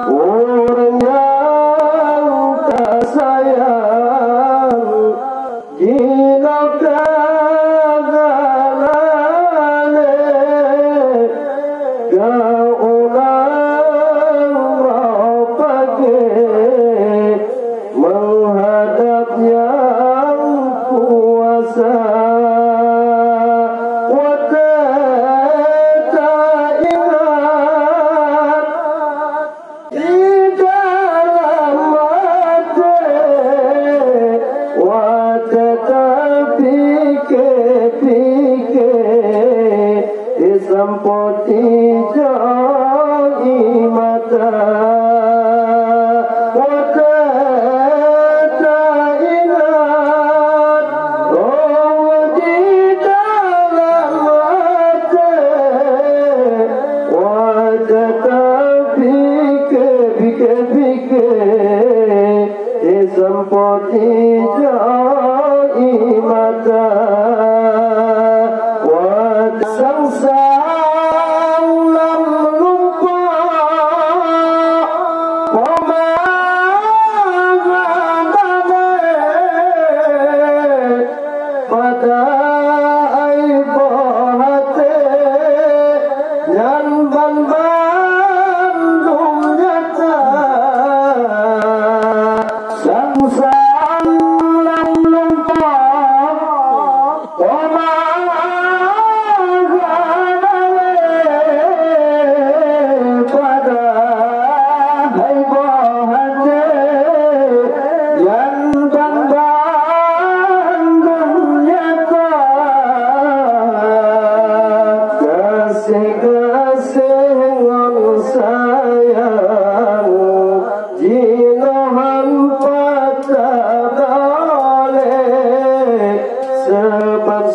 orang yang tak sayang gila kagalane gaulang rapake menghadap yang kuasa. Sampoti jai mata wata ingat oh di dalam hati wata pikir sampoti jai mata wata sangsa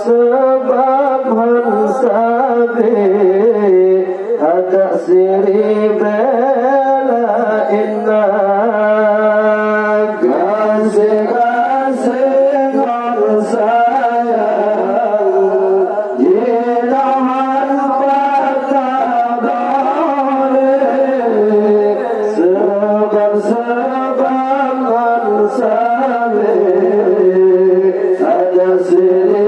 sebab hansabe ada siri bela inna kasih sayang jinahan patadale sebab hansabe ada siri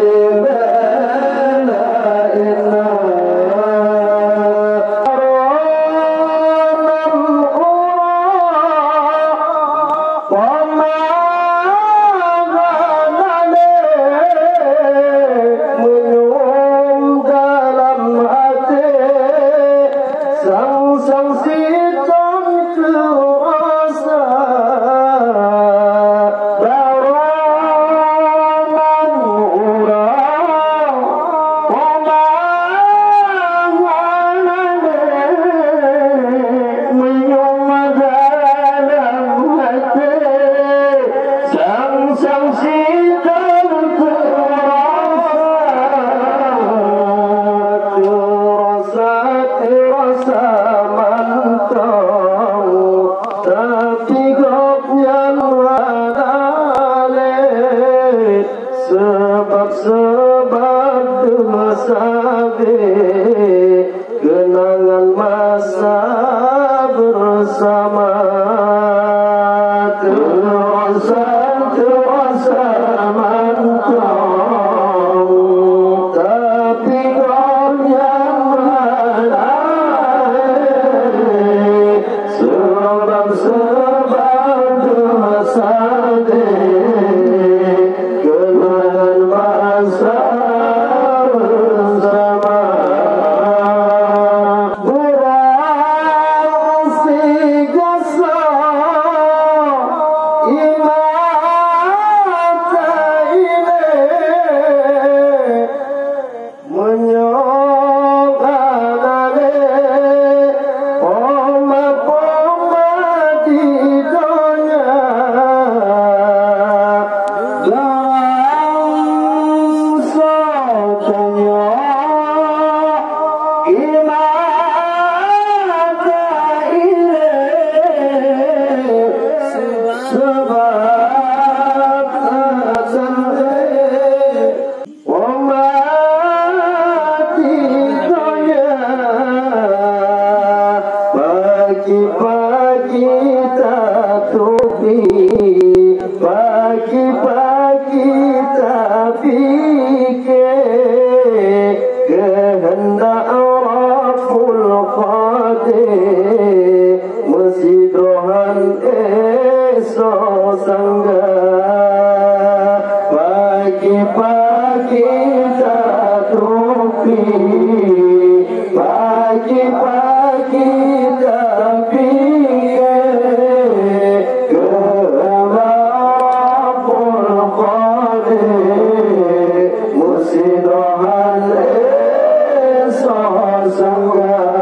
sebab dosabe kenangan masa bersama terasa mantap tapi kau yang lalai sebab dosabe Om kita tupi, pagi-pagi tapi kehendak Rabbul Qadir mesti dohan esok sangga. Pagi-pagi tak tupi, pagi-pagi tak fikir kehendak Rabbul Qadir mesti dohan esok sangga.